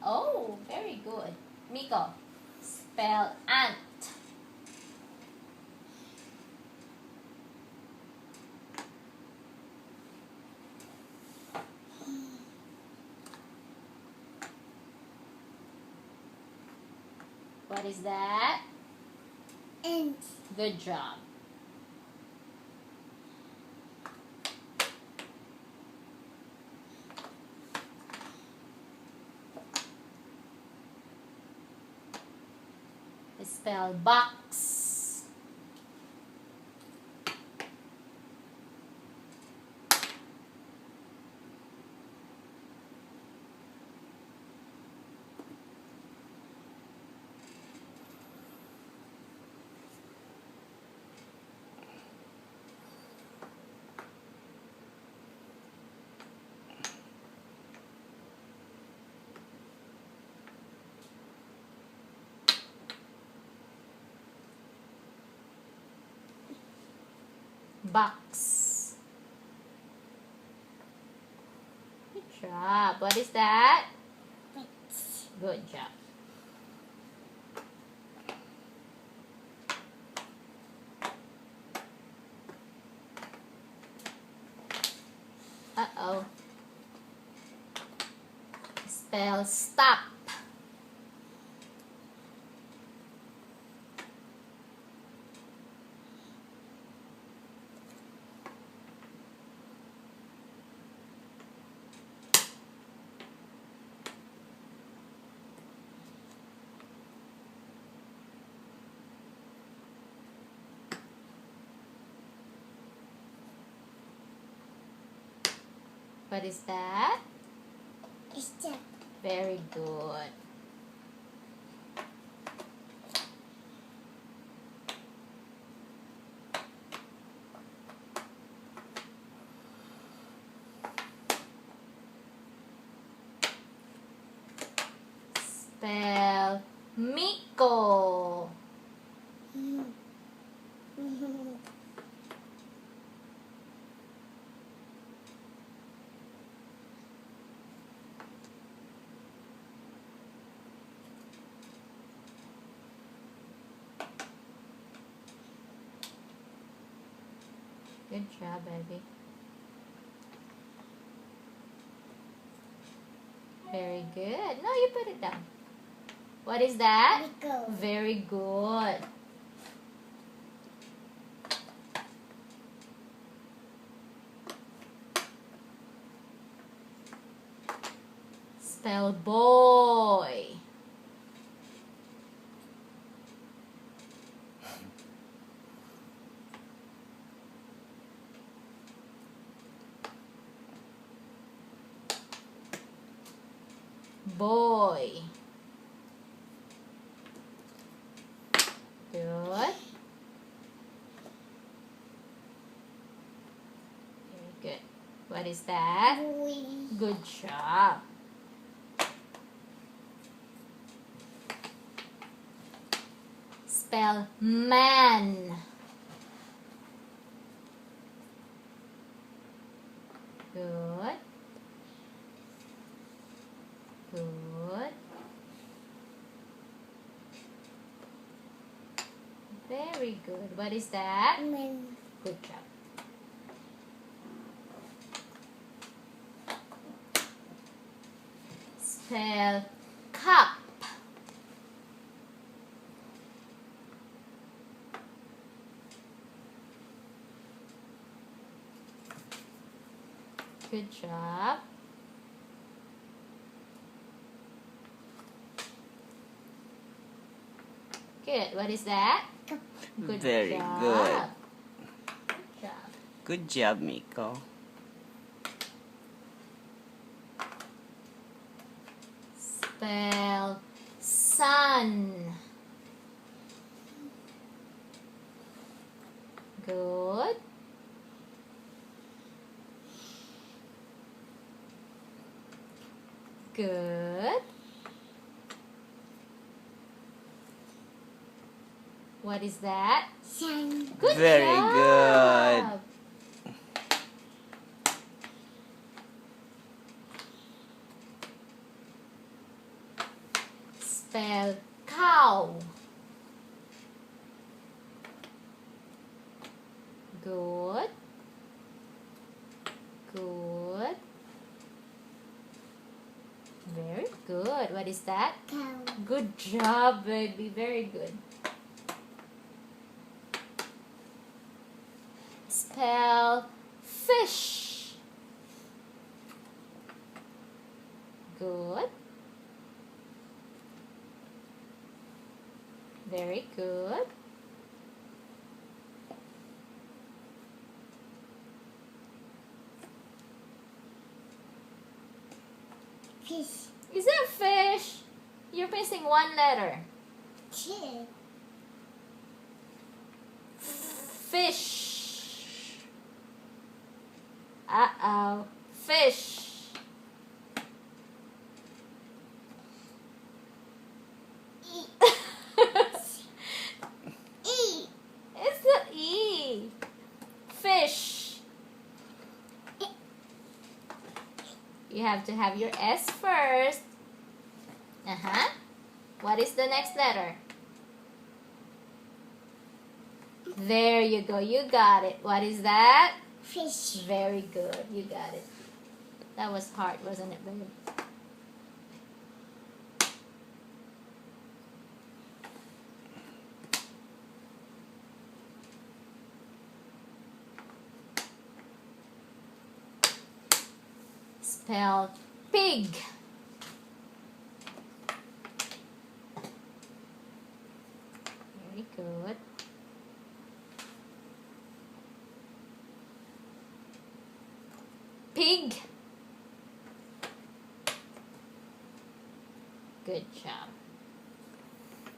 Oh, very good. Miko, spell ant. What is that? Ant. Good job. Spell box. Box. Good job. What is that? Bits. Good job. Uh-oh. Spell stop. What is that? Step. Very good. Spell Miko. Good job, baby. Very good. No, you put it down. What is that? Miko. Very good. Spell boy. Boy. Good. Very good. What is that? Boy. Good job. Spell man. Good. Good. Very good. What is that? Man. Good job. Spell cup. Good job. Good. What is that? Good Very job. good. Good job. Good job, Miko. Spell sun. Good. Good. What is that? Sun. Good Very job. good. Spell cow. Good. Good. Very good. What is that? Cow. Good job, baby. Very good. Spell fish. Good. Very good. Fish. Is that fish? You're missing one letter. Chick. Fish. Uh-oh. Fish. E. It's the E. Fish. You have to have your S first. Uh-huh. What is the next letter? There you go. You got it. What is that? Fish. Very good. You got it. That was hard, wasn't it, babe? Spell pig. Very good. Pig. Good job.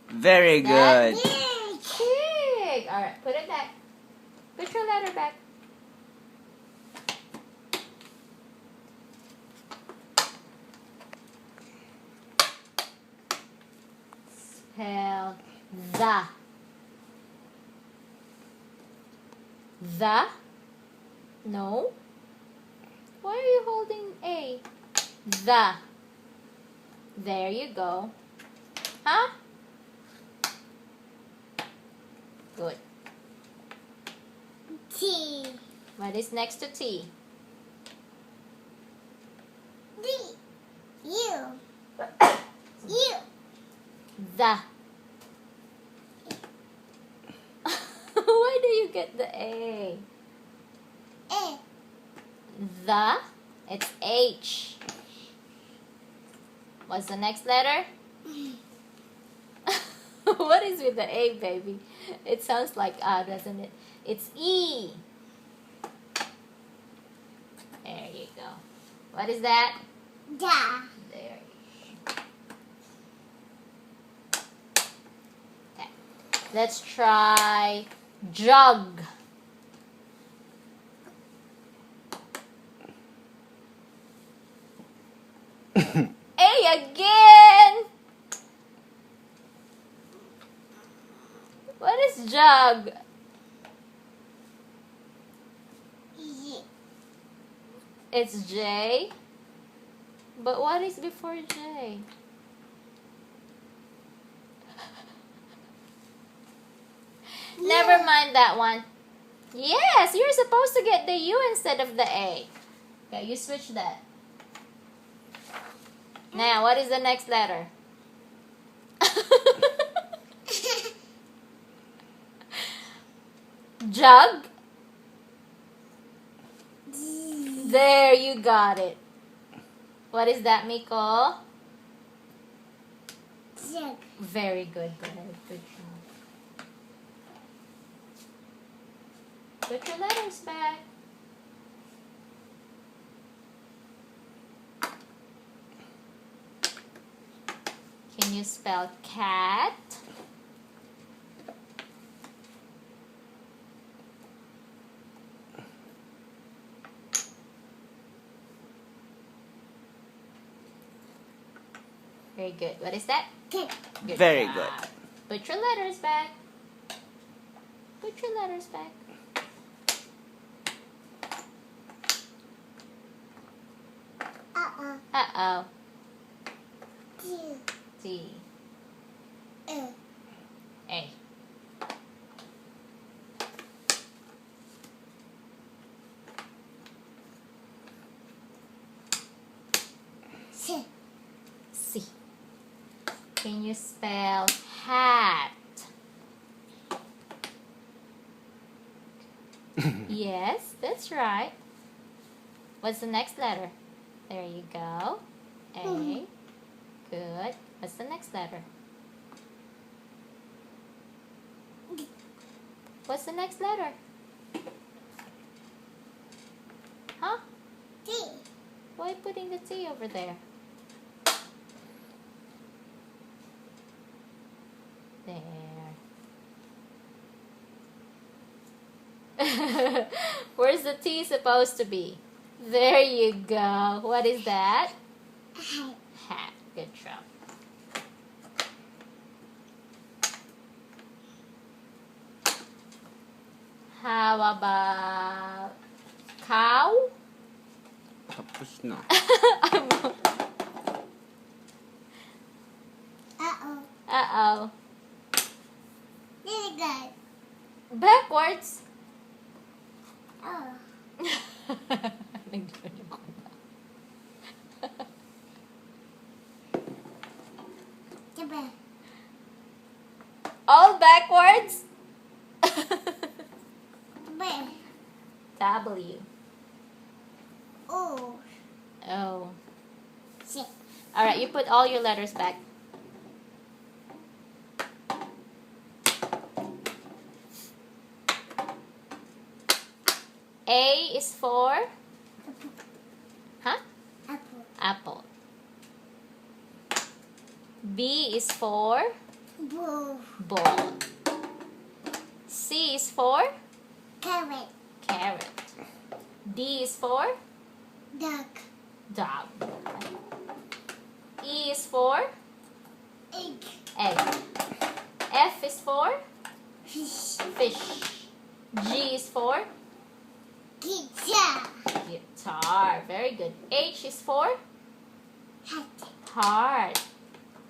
Very That- good. Pig. All right, put it back. Put your letter back. Spell the. The? No. Why are you holding A? The. There you go. Huh? Good. T. What is next to T? D. U. U. The. Why do you get the A? A. The. It's H. What's the next letter? What is with the A, baby? It sounds like A, doesn't it? It's E. There you go. What is that? Da. There you go. Okay. Let's try jug. A again! What is jug? Y. It's J. But what is before J? Never mind that one. Yes, you're supposed to get the U instead of the A. Okay, you switch that. Now, what is the next letter? Jug. There, you got it. What is that, Miko? Jug. Very good, babe. Good job. Put your letters back. Can you spell cat? Very good. What is that? Good. Good Very job. good. Put your letters back. Put your letters back. Uh-oh. Uh-oh. T. T. A. C. C. Can you spell hat? Yes, that's right. What's the next letter? There you go. A. Good. What's the next letter? What's the next letter? Huh? D. Why are you putting the T over there? There. Where's the T supposed to be? There you go. What is that? Hat. Hat. Good job. How about cow? Tapos na. Uh-oh. Uh-oh. Really good. Backwards. Oh. Diba? All backwards? Diba? W. O. Oh. C. Alright, you put all your letters back. A is for? Huh? Apple. Apple. B is for? Ball. Ball. C is for? Carrot. Carrot. D is for? Duck. Dog. E is for? Egg. Egg. F is for? Fish. Fish. G is for? Guitar. Guitar. Very good. H is for? Hat. Heart.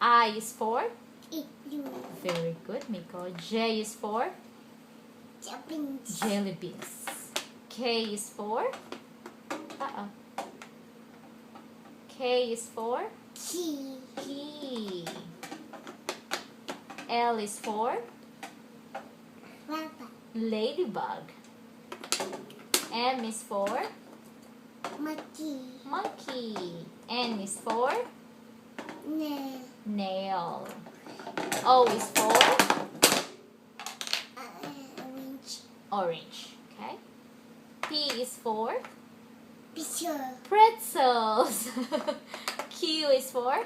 I is for? Igloo. Very good, Miko. J is for? Jumping. Jelly beans. K is for? Uh-oh. K is for? Key. Key. L is for? Rabbit. Ladybug. M is for? Monkey. Monkey. N is for? Nail. Nail. O is for? Orange. Orange. Okay. P is for? Picture. Pretzels. Q is for?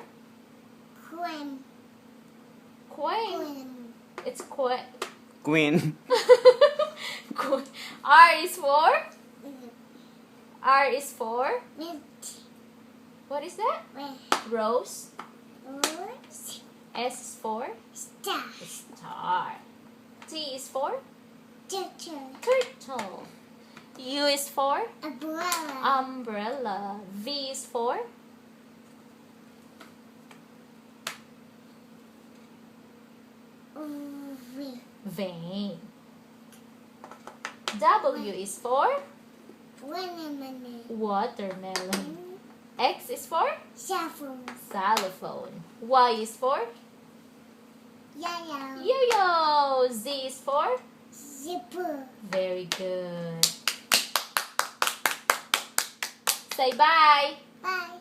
Queen. Queen. Queen. It's queen. Queen. R is for? R is for? Mint. What is that? Red. Rose. Rose. S is for? Star. Star. T is for? Turtle. Turtle. U is for? Umbrella. Umbrella. V is for? Vein. W is for? Watermelon. Watermelon. X is for? Xylophone. Xylophone. Y is for? Yellow. Yo-yo. Z is for? Zipper. Very good. Say bye. Bye.